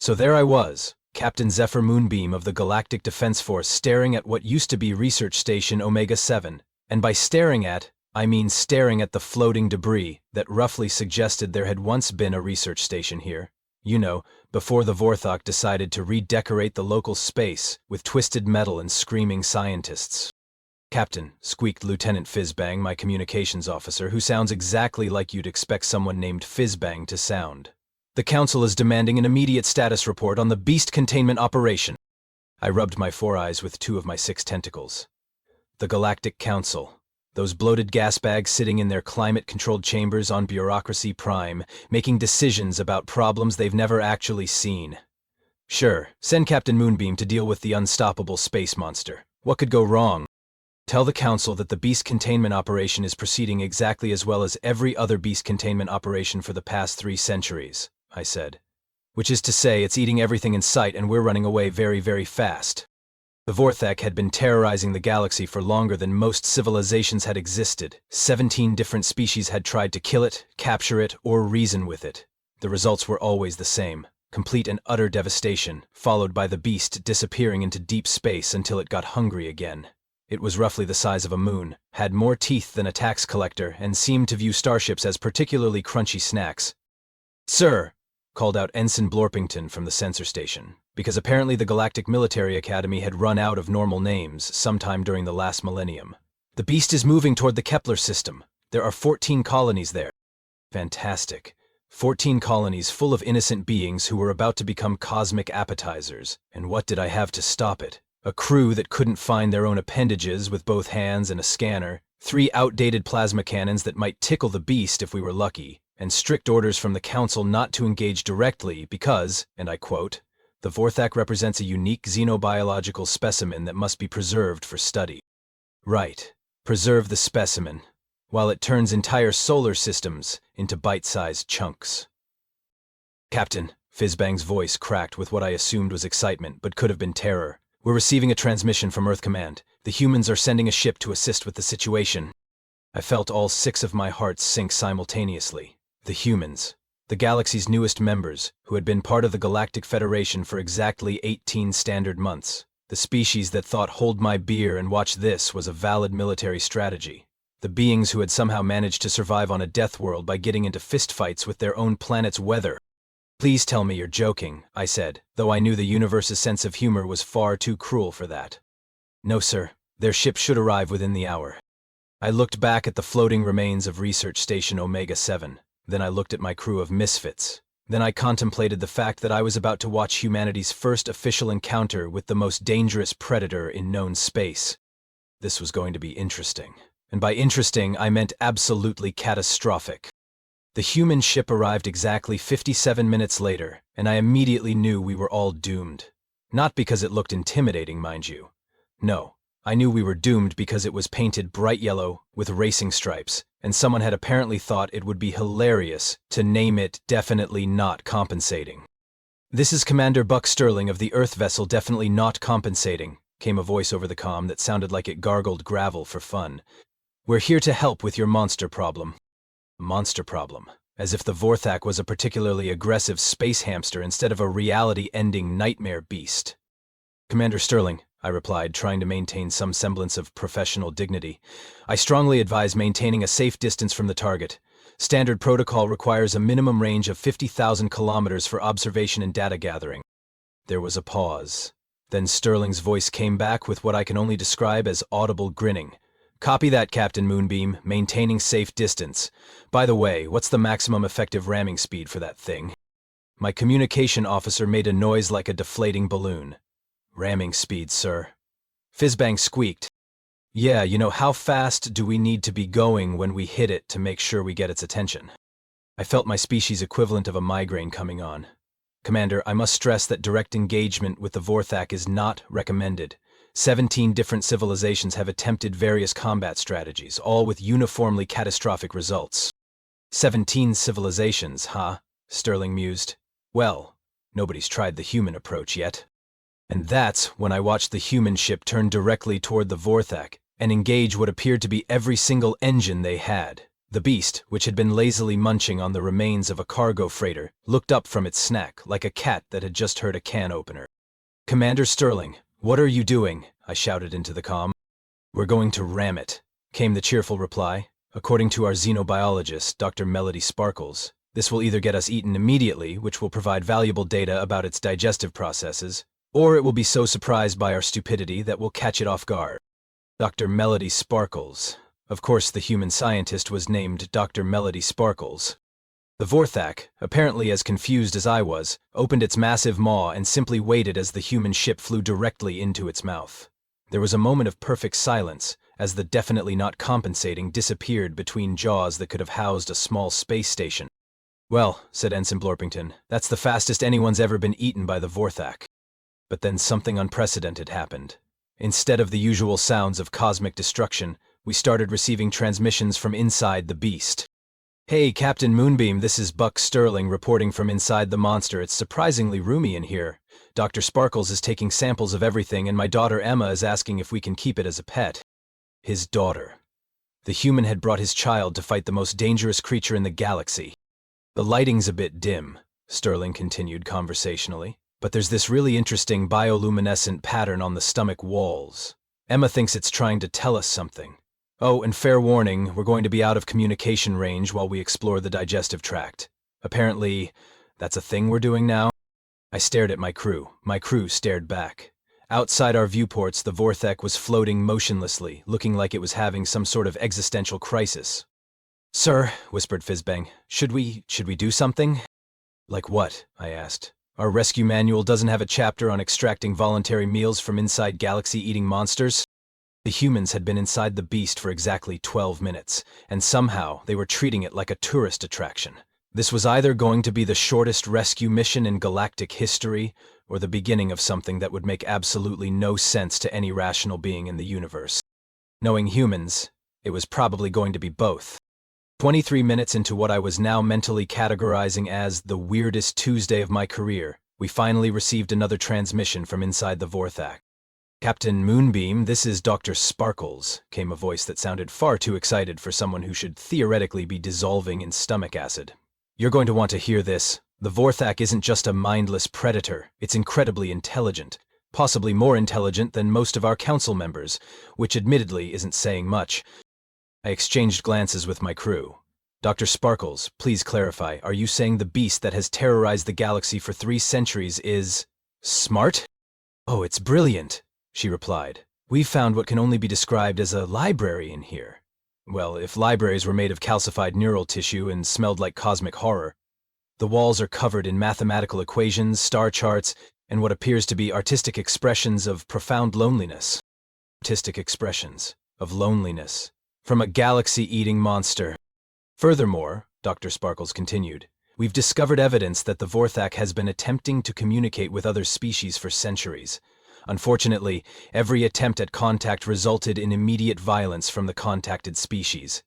So there I was, Captain Zephyr Moonbeam of the Galactic Defense Force, staring at what used to be Research Station Omega-7. And by staring at, I mean staring at the floating debris that roughly suggested there had once been a research station here. You know, before the Vorthok decided to redecorate the local space with twisted metal and screaming scientists. Captain, squeaked Lieutenant Fizzbang, my communications officer, who sounds exactly like you'd expect someone named Fizzbang to sound. The Council is demanding an immediate status report on the beast containment operation. I rubbed my 4 eyes with 2 of my 6 tentacles. The Galactic Council. Those bloated gas bags sitting in their climate-controlled chambers on Bureaucracy Prime, making decisions about problems they've never actually seen. Sure, send Captain Moonbeam to deal with the unstoppable space monster. What could go wrong? Tell the Council that the beast containment operation is proceeding exactly as well as every other beast containment operation for the past 3 centuries, I said. Which is to say, it's eating everything in sight and we're running away very, very fast. The Vorthak had been terrorizing the galaxy for longer than most civilizations had existed. 17 different species had tried to kill it, capture it, or reason with it. The results were always the same. Complete and utter devastation, followed by the beast disappearing into deep space until it got hungry again. It was roughly the size of a moon, had more teeth than a tax collector, and seemed to view starships as particularly crunchy snacks. "Sir," called out Ensign Blorpington from the sensor station, because apparently the Galactic Military Academy had run out of normal names sometime during the last millennium. "The beast is moving toward the Kepler system. There are 14 colonies there." Fantastic. 14 colonies full of innocent beings who were about to become cosmic appetizers. And what did I have to stop it? A crew that couldn't find their own appendages with both hands and a scanner, 3 outdated plasma cannons that might tickle the beast if we were lucky, and strict orders from the Council not to engage directly because, and I quote, "the Vorthak represents a unique xenobiological specimen that must be preserved for study." Right, preserve the specimen, while it turns entire solar systems into bite-sized chunks. "Captain," Fizzbang's voice cracked with what I assumed was excitement but could have been terror. "We're receiving a transmission from Earth Command. The humans are sending a ship to assist with the situation." I felt all 6 of my hearts sink simultaneously. The humans, the galaxy's newest members, who had been part of the Galactic Federation for exactly 18 standard months. The species that thought "hold my beer and watch this" was a valid military strategy. The beings who had somehow managed to survive on a death world by getting into fistfights with their own planet's weather. "Please tell me you're joking," I said, though I knew the universe's sense of humor was far too cruel for that. "No, sir. Their ship should arrive within the hour." I looked back at the floating remains of Research Station Omega-7. Then I looked at my crew of misfits. Then I contemplated the fact that I was about to watch humanity's first official encounter with the most dangerous predator in known space. This was going to be interesting. And by interesting, I meant absolutely catastrophic. The human ship arrived exactly 57 minutes later, and I immediately knew we were all doomed. Not because it looked intimidating, mind you. No, I knew we were doomed because it was painted bright yellow with racing stripes, and someone had apparently thought it would be hilarious to name it Definitely Not Compensating. "This is Commander Buck Sterling of the Earth vessel Definitely Not Compensating," came a voice over the comm that sounded like it gargled gravel for fun. "We're here to help with your monster problem." Monster problem. As if the Vorthak was a particularly aggressive space hamster instead of a reality-ending nightmare beast. "Commander Sterling," I replied, trying to maintain some semblance of professional dignity, "I strongly advise maintaining a safe distance from the target. Standard protocol requires a minimum range of 50,000 kilometers for observation and data gathering." There was a pause. Then Sterling's voice came back with what I can only describe as audible grinning. "Copy that, Captain Moonbeam, maintaining safe distance. By the way, what's the maximum effective ramming speed for that thing?" My communication officer made a noise like a deflating balloon. "Ramming speed, sir." Fizzbang squeaked. "Yeah, you know, how fast do we need to be going when we hit it to make sure we get its attention?" I felt my species equivalent of a migraine coming on. "Commander, I must stress that direct engagement with the Vorthak is not recommended. 17 different civilizations have attempted various combat strategies, all with uniformly catastrophic results." 17 civilizations, huh? Sterling mused. "Well, nobody's tried the human approach yet." And that's when I watched the human ship turn directly toward the Vorthak and engage what appeared to be every single engine they had. The beast, which had been lazily munching on the remains of a cargo freighter, looked up from its snack like a cat that had just heard a can opener. "Commander Sterling, what are you doing?" I shouted into the comm. "We're going to ram it," came the cheerful reply. "According to our xenobiologist, Dr. Melody Sparkles, this will either get us eaten immediately, which will provide valuable data about its digestive processes, or it will be so surprised by our stupidity that we'll catch it off guard." Dr. Melody Sparkles. Of course, the human scientist was named Dr. Melody Sparkles. The Vorthak, apparently as confused as I was, opened its massive maw and simply waited as the human ship flew directly into its mouth. There was a moment of perfect silence, as the definitely not compensating disappeared between jaws that could have housed a small space station. "Well," said Ensign Blorpington, "that's the fastest anyone's ever been eaten by the Vorthak." But then something unprecedented happened. Instead of the usual sounds of cosmic destruction, we started receiving transmissions from inside the beast. "Hey, Captain Moonbeam, this is Buck Sterling reporting from inside the monster. It's surprisingly roomy in here. Dr. Sparkles is taking samples of everything, and my daughter Emma is asking if we can keep it as a pet." His daughter. The human had brought his child to fight the most dangerous creature in the galaxy. "The lighting's a bit dim," Sterling continued conversationally, "but there's this really interesting bioluminescent pattern on the stomach walls. Emma thinks it's trying to tell us something. Oh, and fair warning, we're going to be out of communication range while we explore the digestive tract. Apparently, that's a thing we're doing now." I stared at my crew. My crew stared back. Outside our viewports, the Vorthak was floating motionlessly, looking like it was having some sort of existential crisis. "Sir," whispered Fizzbang, should we do something?" "Like what?" I asked. "Our rescue manual doesn't have a chapter on extracting voluntary meals from inside galaxy-eating monsters." The humans had been inside the beast for exactly 12 minutes, and somehow they were treating it like a tourist attraction. This was either going to be the shortest rescue mission in galactic history, or the beginning of something that would make absolutely no sense to any rational being in the universe. Knowing humans, it was probably going to be both. 23 minutes into what I was now mentally categorizing as the weirdest Tuesday of my career, we finally received another transmission from inside the Vorthak. "Captain Moonbeam, this is Dr. Sparkles," came a voice that sounded far too excited for someone who should theoretically be dissolving in stomach acid. "You're going to want to hear this. The Vorthak isn't just a mindless predator, it's incredibly intelligent, possibly more intelligent than most of our council members, which admittedly isn't saying much." I exchanged glances with my crew. "Dr. Sparkles, please clarify, are you saying the beast that has terrorized the galaxy for 3 centuries is smart?" "Oh, it's brilliant," she replied. "We found what can only be described as a library in here. Well, if libraries were made of calcified neural tissue and smelled like cosmic horror. The walls are covered in mathematical equations, star charts, and what appears to be artistic expressions of profound loneliness." Artistic expressions of loneliness from a galaxy-eating monster. "Furthermore," Dr. Sparkles continued, "we've discovered evidence that the Vorthak has been attempting to communicate with other species for centuries. Unfortunately, every attempt at contact resulted in immediate violence from the contacted species.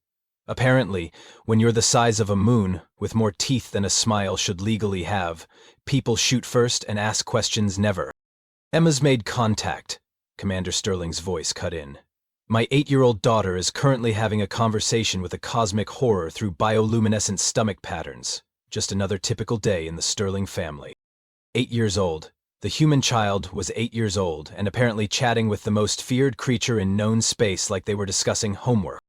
Apparently, when you're the size of a moon, with more teeth than a smile should legally have, people shoot first and ask questions never." "Emma's made contact," Commander Sterling's voice cut in. "My 8-year-old daughter is currently having a conversation with a cosmic horror through bioluminescent stomach patterns. Just another typical day in the Sterling family." 8 years old. The human child was 8 years old and apparently chatting with the most feared creature in known space like they were discussing homework.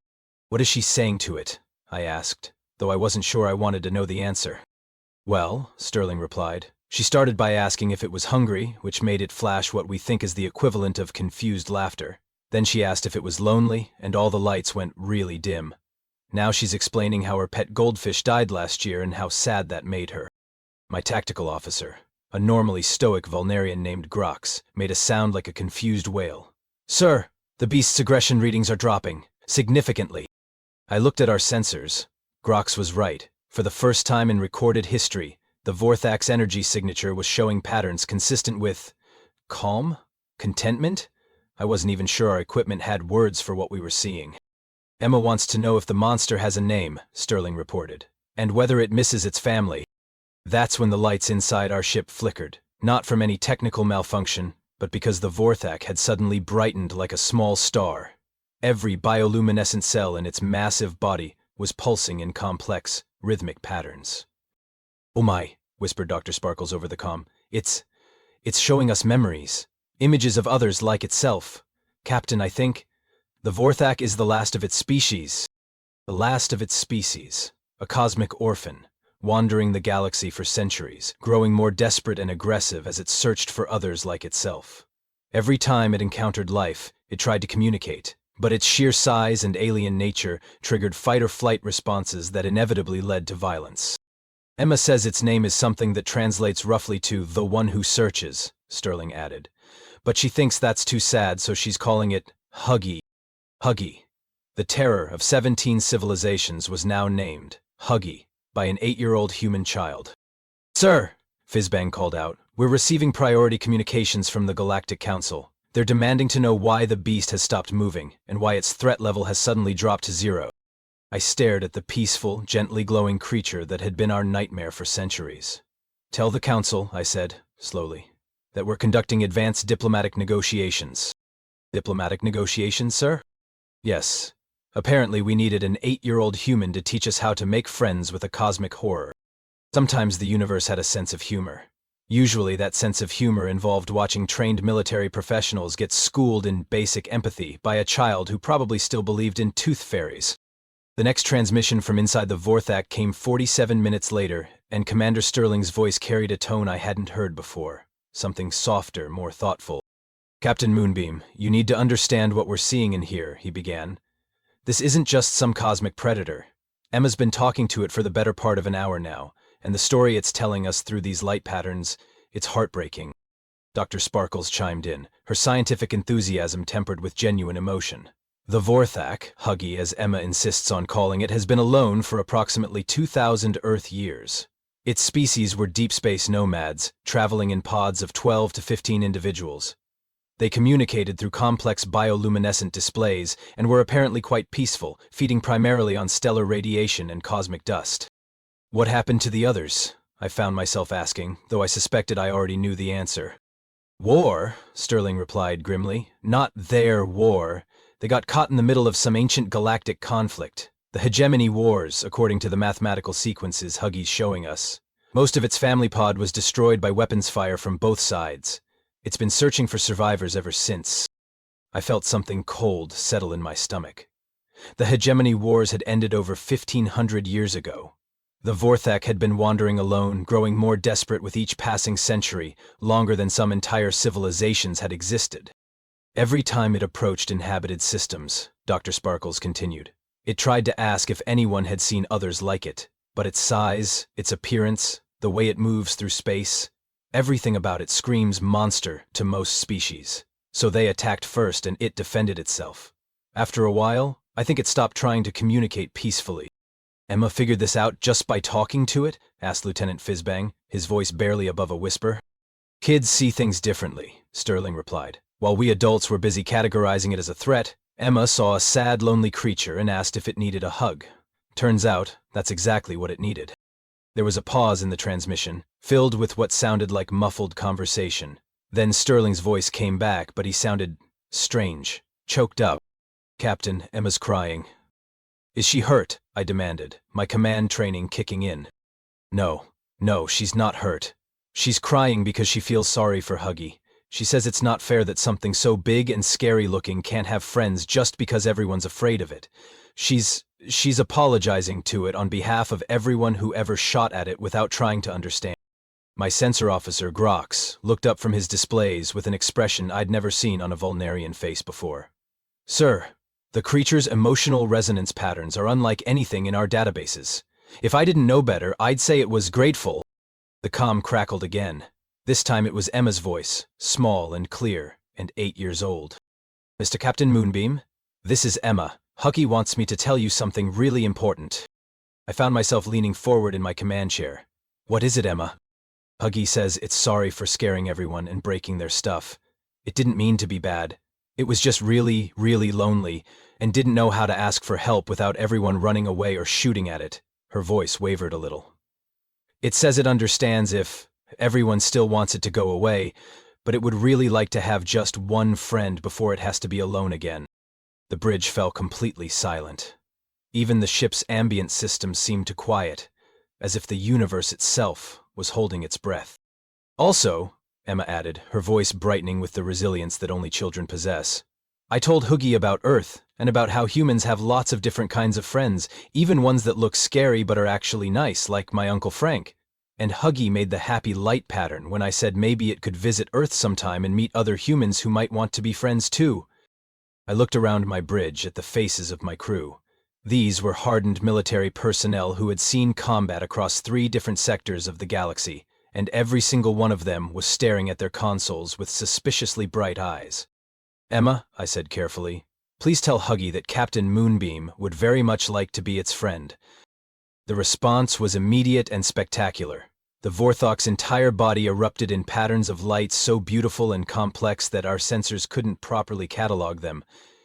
"What is she saying to it?" I asked, though I wasn't sure I wanted to know the answer. "Well," Sterling replied, "she started by asking if it was hungry, which made it flash what we think is the equivalent of confused laughter. Then she asked if it was lonely, and all the lights went really dim. Now she's explaining how her pet goldfish died last year and how sad that made her." My tactical officer, a normally stoic Vulnarian named Grox, made a sound like a confused whale. "Sir, the beast's aggression readings are dropping, significantly." I looked at our sensors. Grox was right. For the first time in recorded history, the Vorthak's energy signature was showing patterns consistent with calm? Contentment? I wasn't even sure our equipment had words for what we were seeing. "Emma wants to know if the monster has a name," Sterling reported, "and whether it misses its family." That's when the lights inside our ship flickered, not from any technical malfunction, but because the Vorthak had suddenly brightened like a small star. Every bioluminescent cell in its massive body was pulsing in complex, rhythmic patterns. "Oh my," whispered Dr. Sparkles over the comm. It's showing us memories. Images of others like itself. Captain, I think the Vorthak is the last of its species. The last of its species. A cosmic orphan, wandering the galaxy for centuries, growing more desperate and aggressive as it searched for others like itself. Every time it encountered life, it tried to communicate, but its sheer size and alien nature triggered fight-or-flight responses that inevitably led to violence. "Emma says its name is something that translates roughly to the one who searches," Sterling added. "But she thinks that's too sad, so she's calling it Huggy." Huggy. The terror of 17 civilizations was now named Huggy by an 8-year-old human child. "Sir," Fizbang called out, "we're receiving priority communications from the Galactic Council. They're demanding to know why the beast has stopped moving, and why its threat level has suddenly dropped to 0. I stared at the peaceful, gently glowing creature that had been our nightmare for centuries. "Tell the Council," I said, slowly, "that we're conducting advanced diplomatic negotiations." "Diplomatic negotiations, sir?" "Yes. Apparently we needed an 8-year-old human to teach us how to make friends with a cosmic horror. Sometimes the universe had a sense of humor. Usually that sense of humor involved watching trained military professionals get schooled in basic empathy by a child who probably still believed in tooth fairies." The next transmission from inside the Vorthak came 47 minutes later, and Commander Sterling's voice carried a tone I hadn't heard before, something softer, more thoughtful. "Captain Moonbeam, you need to understand what we're seeing in here," he began. "This isn't just some cosmic predator. Emma's been talking to it for the better part of an hour now, and the story it's telling us through these light patterns, it's heartbreaking." Dr. Sparkles chimed in, her scientific enthusiasm tempered with genuine emotion. "The Vorthak, Huggy as Emma insists on calling it, has been alone for approximately 2,000 Earth years. Its species were deep space nomads, traveling in pods of 12 to 15 individuals. They communicated through complex bioluminescent displays and were apparently quite peaceful, feeding primarily on stellar radiation and cosmic dust." "What happened to the others?" I found myself asking, though I suspected I already knew the answer. "War," Sterling replied grimly. "Not their war. They got caught in the middle of some ancient galactic conflict. The Hegemony Wars, according to the mathematical sequences Huggy's showing us. Most of its family pod was destroyed by weapons fire from both sides. It's been searching for survivors ever since." I felt something cold settle in my stomach. The Hegemony Wars had ended over 1,500 years ago. The Vorthak had been wandering alone, growing more desperate with each passing century, longer than some entire civilizations had existed. "Every time it approached inhabited systems," Dr. Sparkles continued, "it tried to ask if anyone had seen others like it, but its size, its appearance, the way it moves through space, everything about it screams monster to most species. So they attacked first and it defended itself. After a while, I think it stopped trying to communicate peacefully." "Emma figured this out just by talking to it?" asked Lieutenant Fizbang, his voice barely above a whisper. "Kids see things differently," Sterling replied. "While we adults were busy categorizing it as a threat, Emma saw a sad, lonely creature and asked if it needed a hug. Turns out, that's exactly what it needed." There was a pause in the transmission, filled with what sounded like muffled conversation. Then Sterling's voice came back, but he sounded strange, choked up. "Captain, Emma's crying." "Is she hurt?" I demanded, my command training kicking in. No, she's not hurt. She's crying because she feels sorry for Huggy. She says it's not fair that something so big and scary-looking can't have friends just because everyone's afraid of it. She's apologizing to it on behalf of everyone who ever shot at it without trying to understand." My sensor officer, Grox, looked up from his displays with an expression I'd never seen on a Vulnarian face before. "Sir, the creature's emotional resonance patterns are unlike anything in our databases. If I didn't know better, I'd say it was grateful." The comm crackled again. This time it was Emma's voice, small and clear, and 8 years old. "Mr. Captain Moonbeam, this is Emma. Huggy wants me to tell you something really important." I found myself leaning forward in my command chair. "What is it, Emma?" "Huggy says it's sorry for scaring everyone and breaking their stuff. It didn't mean to be bad. It was just really, really lonely, and didn't know how to ask for help without everyone running away or shooting at it." Her voice wavered a little. "It says it understands if everyone still wants it to go away, but it would really like to have just one friend before it has to be alone again." The bridge fell completely silent. Even the ship's ambient system seemed to quiet, as if the universe itself was holding its breath. Also, Emma added, her voice brightening with the resilience that only children possess, I told Hoogie about Earth, and about how humans have lots of different kinds of friends, even ones that look scary but are actually nice, like my Uncle Frank. And Huggy made the happy light pattern when I said maybe it could visit Earth sometime and meet other humans who might want to be friends too. I looked around my bridge at the faces of my crew. These were hardened military personnel who had seen combat across 3 different sectors of the galaxy, and every single one of them was staring at their consoles with suspiciously bright eyes. Emma, I said carefully, please tell Huggy that Captain Moonbeam would very much like to be its friend. The response was immediate and spectacular. The Vorthok's entire body erupted in patterns of light so beautiful and complex that our sensors couldn't properly catalog them.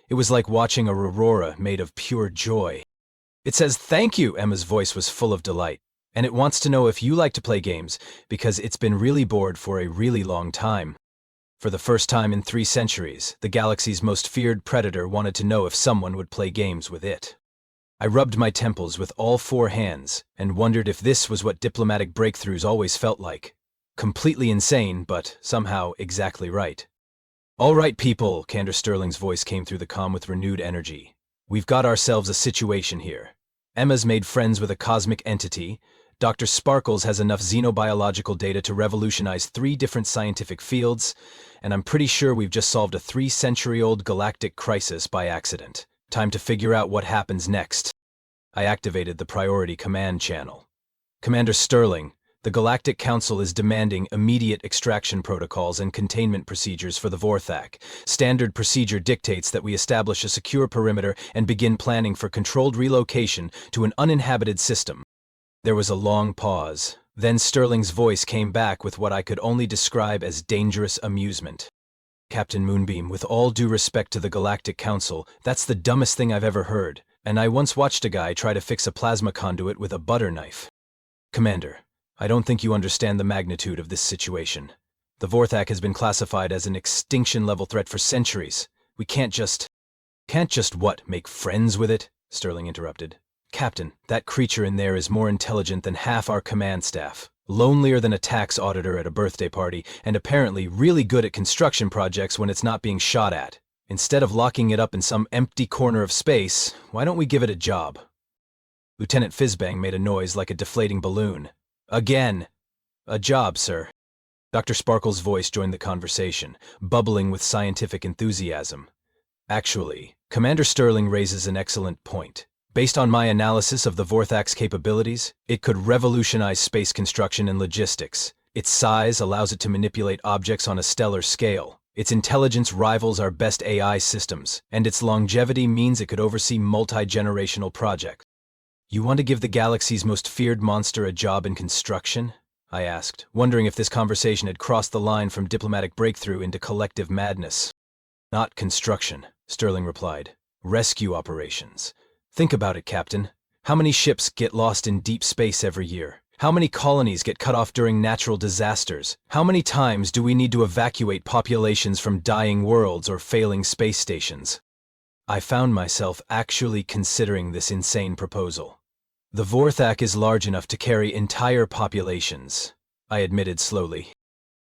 It was like watching a aurora made of pure joy. It says, "Thank you," Emma's voice was full of delight. "And it wants to know if you like to play games, because it's been really bored for a really long time." For the first time in 3 centuries, the galaxy's most feared predator wanted to know if someone would play games with it. I rubbed my temples with all 4 hands and wondered if this was what diplomatic breakthroughs always felt like. Completely insane, but somehow exactly right. "All right, people," Candace Sterling's voice came through the comm with renewed energy. "We've got ourselves a situation here. Emma's made friends with a cosmic entity. Dr. Sparkles has enough xenobiological data to revolutionize 3 different scientific fields, and I'm pretty sure we've just solved a 3-century-old galactic crisis by accident. Time to figure out what happens next." I activated the priority command channel. "Commander Sterling, the Galactic Council is demanding immediate extraction protocols and containment procedures for the Vorthak. Standard procedure dictates that we establish a secure perimeter and begin planning for controlled relocation to an uninhabited system." There was a long pause. Then Sterling's voice came back with what I could only describe as dangerous amusement. "Captain Moonbeam, with all due respect to the Galactic Council, that's the dumbest thing I've ever heard, and I once watched a guy try to fix a plasma conduit with a butter knife." "Commander, I don't think you understand the magnitude of this situation. The Vorthak has been classified as an extinction-level threat for centuries. We can't just what, make friends with it?" Sterling interrupted. "Captain, that creature in there is more intelligent than half our command staff, lonelier than a tax auditor at a birthday party, and apparently really good at construction projects when it's not being shot at. Instead of locking it up in some empty corner of space, why don't we give it a job?" Lieutenant Fizbang made a noise like a deflating balloon. "Again. A job, sir." Dr. Sparkle's voice joined the conversation, bubbling with scientific enthusiasm. "Actually, Commander Sterling raises an excellent point. Based on my analysis of the Vorthak's capabilities, it could revolutionize space construction and logistics. Its size allows it to manipulate objects on a stellar scale. Its intelligence rivals our best AI systems, and its longevity means it could oversee multi-generational projects." "You want to give the galaxy's most feared monster a job in construction?" I asked, wondering if this conversation had crossed the line from diplomatic breakthrough into collective madness. "Not construction," Sterling replied. "Rescue operations. Think about it, Captain. How many ships get lost in deep space every year? How many colonies get cut off during natural disasters? How many times do we need to evacuate populations from dying worlds or failing space stations?" I found myself actually considering this insane proposal. "The Vorthak is large enough to carry entire populations," I admitted slowly.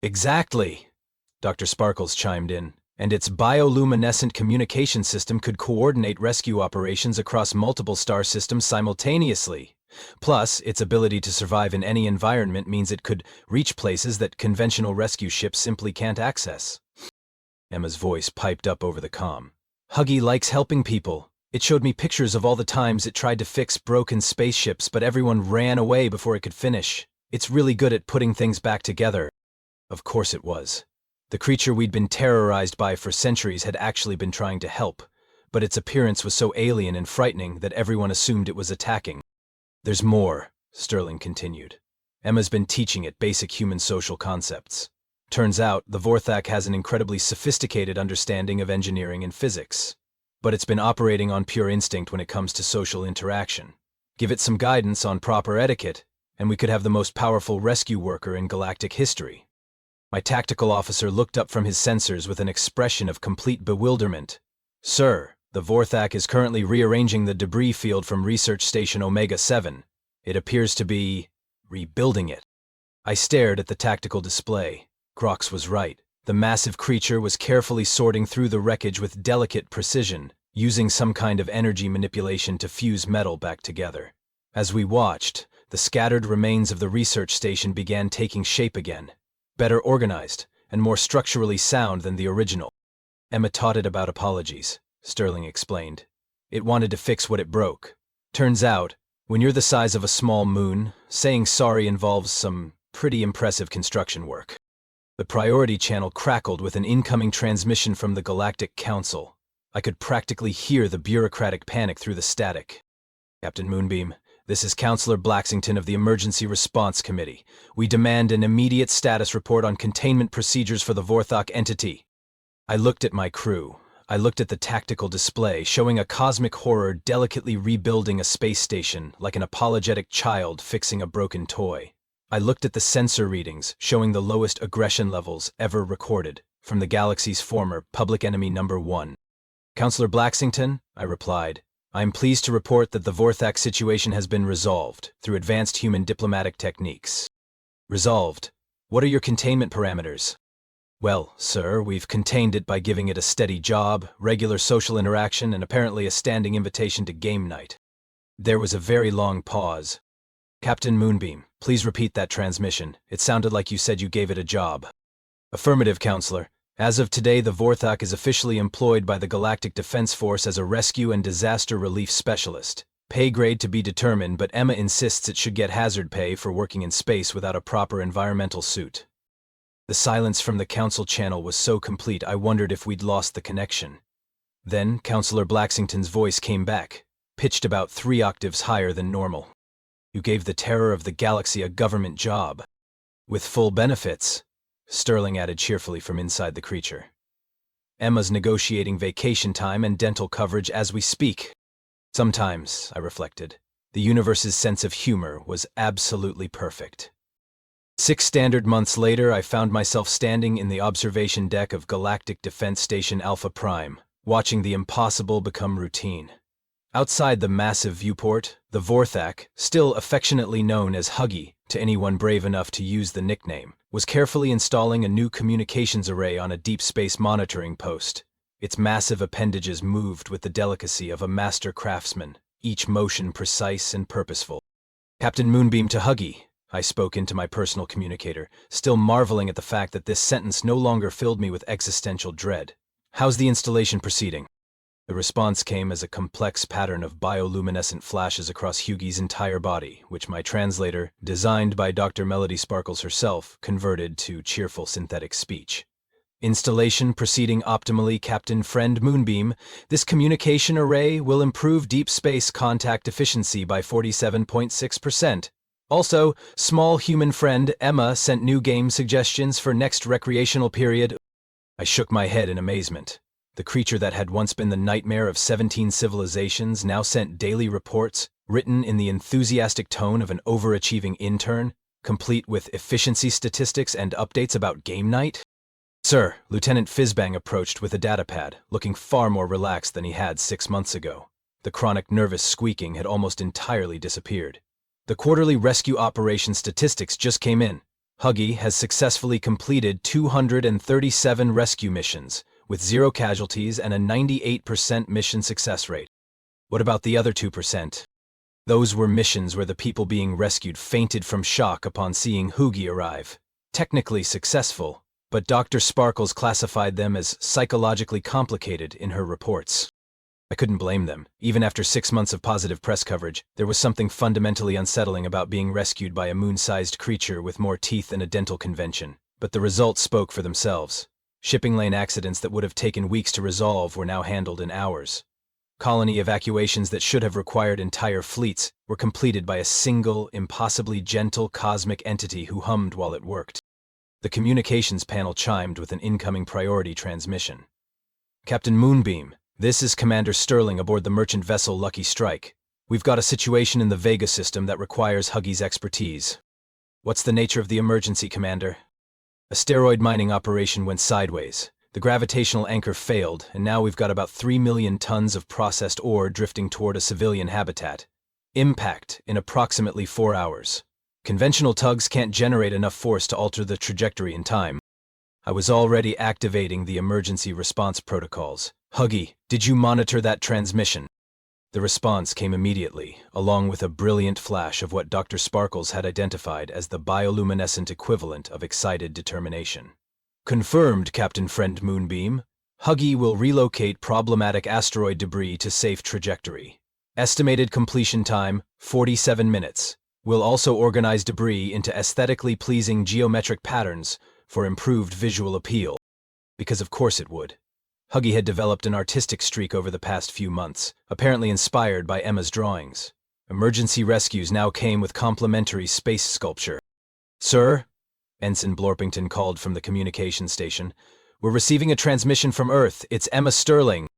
"Exactly," Dr. Sparkles chimed in. "And its bioluminescent communication system could coordinate rescue operations across multiple star systems simultaneously. Plus, its ability to survive in any environment means it could reach places that conventional rescue ships simply can't access." Emma's voice piped up over the comm. "Huggy likes helping people. It showed me pictures of all the times it tried to fix broken spaceships, but everyone ran away before it could finish. It's really good at putting things back together." Of course it was. The creature we'd been terrorized by for centuries had actually been trying to help, but its appearance was so alien and frightening that everyone assumed it was attacking. "There's more," Sterling continued. "Emma's been teaching it basic human social concepts. Turns out, the Vorthak has an incredibly sophisticated understanding of engineering and physics, but it's been operating on pure instinct when it comes to social interaction. Give it some guidance on proper etiquette, and we could have the most powerful rescue worker in galactic history." My tactical officer looked up from his sensors with an expression of complete bewilderment. "Sir, The Vorthak is currently rearranging the debris field from Research Station Omega-7. It appears to be rebuilding it. I stared at the tactical display. Grox was right. The massive creature was carefully sorting through the wreckage with delicate precision, using some kind of energy manipulation to fuse metal back together. As we watched, the scattered remains of the research station began taking shape again, better organized and more structurally sound than the original. Emma taught it about apologies, Sterling explained. It wanted to fix what it broke. Turns out, when you're the size of a small moon, saying sorry involves some pretty impressive construction work. The priority channel crackled with an incoming transmission from the Galactic Council. I could practically hear the bureaucratic panic through the static. Captain Moonbeam, this is Counselor Blacksington of the Emergency Response Committee. We demand an immediate status report on containment procedures for the Vorthok entity. I looked at my crew. I looked at the tactical display, showing a cosmic horror delicately rebuilding a space station like an apologetic child fixing a broken toy. I looked at the sensor readings, showing the lowest aggression levels ever recorded from the galaxy's former public enemy number 1. Counselor Blacksington, I replied, I am pleased to report that the Vorthak situation has been resolved through advanced human diplomatic techniques. Resolved? What are your containment parameters? Well, sir, we've contained it by giving it a steady job, regular social interaction, and apparently a standing invitation to game night. There was a very long pause. Captain Moonbeam, please repeat that transmission. It sounded like you said you gave it a job. Affirmative, Counselor. As of today, the Vorthok is officially employed by the Galactic Defense Force as a rescue and disaster relief specialist. Pay grade to be determined, but Emma insists it should get hazard pay for working in space without a proper environmental suit. The silence from the Council channel was so complete I wondered if we'd lost the connection. Then Counselor Blacksington's voice came back, pitched about 3 octaves higher than normal. You gave the terror of the galaxy a government job. With full benefits, Sterling added cheerfully from inside the creature. Emma's negotiating vacation time and dental coverage as we speak. Sometimes, I reflected, the universe's sense of humor was absolutely perfect. 6 standard months later, I found myself standing in the observation deck of Galactic Defense Station Alpha Prime, watching the impossible become routine. Outside the massive viewport, the Vorthak, still affectionately known as Huggy to anyone brave enough to use the nickname, was carefully installing a new communications array on a deep space monitoring post. Its massive appendages moved with the delicacy of a master craftsman, each motion precise and purposeful. Captain Moonbeam to Huggy, I spoke into my personal communicator, still marveling at the fact that this sentence no longer filled me with existential dread. How's the installation proceeding? The response came as a complex pattern of bioluminescent flashes across Huggy's entire body, which my translator, designed by Dr. Melody Sparkles herself, converted to cheerful synthetic speech. Installation proceeding optimally, Captain Friend Moonbeam. This communication array will improve deep space contact efficiency by 47.6%. Also, small human friend Emma sent new game suggestions for next recreational period. I shook my head in amazement. The creature that had once been the nightmare of 17 civilizations now sent daily reports, written in the enthusiastic tone of an overachieving intern, complete with efficiency statistics and updates about game night. Sir, Lieutenant Fizbang approached with a datapad, looking far more relaxed than he had 6 months ago. The chronic nervous squeaking had almost entirely disappeared. The quarterly rescue operation statistics just came in. Huggy has successfully completed 237 rescue missions, with 0 casualties and a 98% mission success rate. What about the other 2%? Those were missions where the people being rescued fainted from shock upon seeing Huggy arrive. Technically successful, but Dr. Sparkles classified them as psychologically complicated in her reports. I couldn't blame them. Even after 6 months of positive press coverage, there was something fundamentally unsettling about being rescued by a moon-sized creature with more teeth than a dental convention. But the results spoke for themselves. Shipping lane accidents that would have taken weeks to resolve were now handled in hours. Colony evacuations that should have required entire fleets were completed by a single, impossibly gentle cosmic entity who hummed while it worked. The communications panel chimed with an incoming priority transmission. Captain Moonbeam, this is Commander Sterling aboard the merchant vessel Lucky Strike. We've got a situation in the Vega system that requires Huggy's expertise. What's the nature of the emergency, Commander? A steroid mining operation went sideways. The gravitational anchor failed, and now we've got about 3 million tons of processed ore drifting toward a civilian habitat. Impact in approximately 4 hours. Conventional tugs can't generate enough force to alter the trajectory in time. I was already activating the emergency response protocols. Huggy, did you monitor that transmission? The response came immediately, along with a brilliant flash of what Dr. Sparkles had identified as the bioluminescent equivalent of excited determination. Confirmed, Captain Friend Moonbeam. Huggy will relocate problematic asteroid debris to safe trajectory. Estimated completion time, 47 minutes. We'll also organize debris into aesthetically pleasing geometric patterns for improved visual appeal. Because of course it would. Huggy had developed an artistic streak over the past few months, apparently inspired by Emma's drawings. Emergency rescues now came with complimentary space sculpture. Sir, Ensign Blorpington called from the communication station, we're receiving a transmission from Earth. It's Emma Sterling.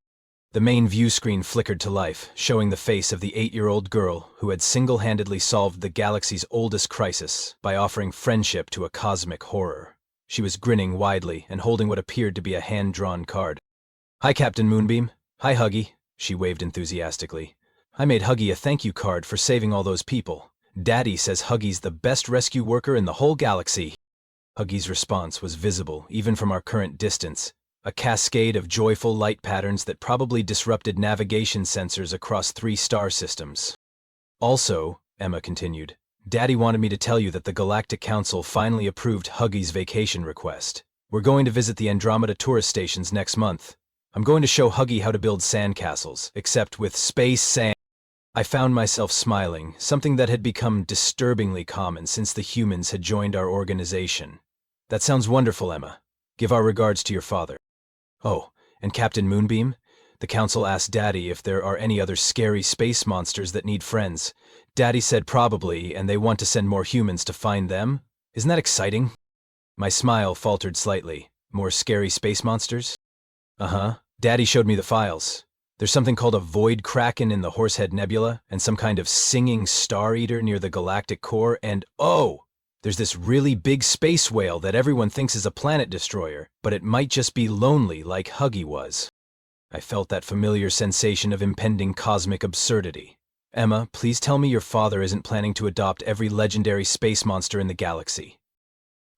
The main view screen flickered to life, showing the face of the 8-year-old girl who had single-handedly solved the galaxy's oldest crisis by offering friendship to a cosmic horror. She was grinning widely and holding what appeared to be a hand-drawn card. Hi, Captain Moonbeam. Hi, Huggy, she waved enthusiastically. I made Huggy a thank you card for saving all those people. Daddy says Huggy's the best rescue worker in the whole galaxy. Huggy's response was visible even from our current distance, a cascade of joyful light patterns that probably disrupted navigation sensors across 3 star systems. Also, Emma continued, Daddy wanted me to tell you that the Galactic Council finally approved Huggy's vacation request. We're going to visit the Andromeda tourist stations next month. I'm going to show Huggy how to build sandcastles, except with space sand. I found myself smiling, something that had become disturbingly common since the humans had joined our organization. That sounds wonderful, Emma. Give our regards to your father. Oh, and Captain Moonbeam? The Council asked Daddy if there are any other scary space monsters that need friends. Daddy said probably, and they want to send more humans to find them. Isn't that exciting? My smile faltered slightly. More scary space monsters? Uh-huh. Daddy showed me the files. There's something called a void kraken in the Horsehead Nebula, and some kind of singing star eater near the galactic core, and oh! There's this really big space whale that everyone thinks is a planet destroyer, but it might just be lonely like Huggy was. I felt that familiar sensation of impending cosmic absurdity. Emma, please tell me your father isn't planning to adopt every legendary space monster in the galaxy.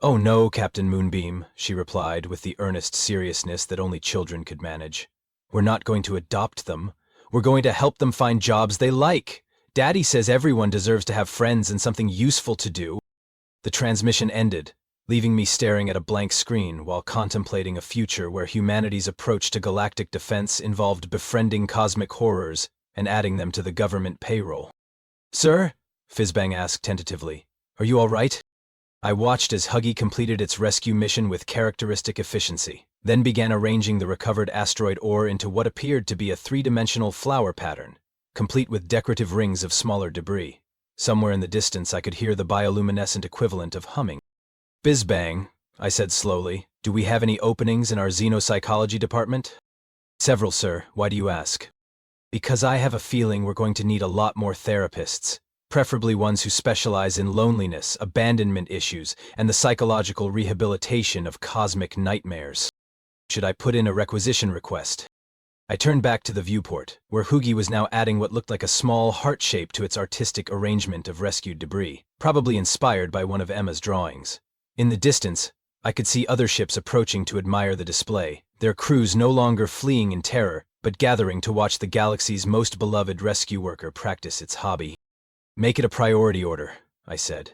Oh no, Captain Moonbeam, she replied with the earnest seriousness that only children could manage. We're not going to adopt them. We're going to help them find jobs they like. Daddy says everyone deserves to have friends and something useful to do. The transmission ended, leaving me staring at a blank screen while contemplating a future where humanity's approach to galactic defense involved befriending cosmic horrors and adding them to the government payroll. Sir? Fizbang asked tentatively. Are you all right? I watched as Huggy completed its rescue mission with characteristic efficiency, then began arranging the recovered asteroid ore into what appeared to be a 3-dimensional flower pattern, complete with decorative rings of smaller debris. Somewhere in the distance I could hear the bioluminescent equivalent of humming. Bizbang, I said slowly, do we have any openings in our xenopsychology department? Several, sir. Why do you ask? Because I have a feeling we're going to need a lot more therapists, preferably ones who specialize in loneliness, abandonment issues, and the psychological rehabilitation of cosmic nightmares. Should I put in a requisition request? I turned back to the viewport, where Huggy was now adding what looked like a small heart shape to its artistic arrangement of rescued debris, probably inspired by one of Emma's drawings. In the distance, I could see other ships approaching to admire the display, their crews no longer fleeing in terror, but gathering to watch the galaxy's most beloved rescue worker practice its hobby. Make it a priority order, I said.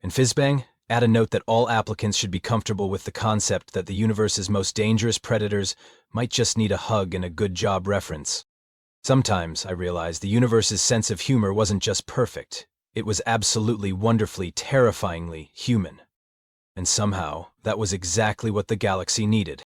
And Fizbang, add a note that all applicants should be comfortable with the concept that the universe's most dangerous predators might just need a hug and a good job reference. Sometimes, I realized, the universe's sense of humor wasn't just perfect. It was absolutely wonderfully, terrifyingly human. And somehow, that was exactly what the galaxy needed.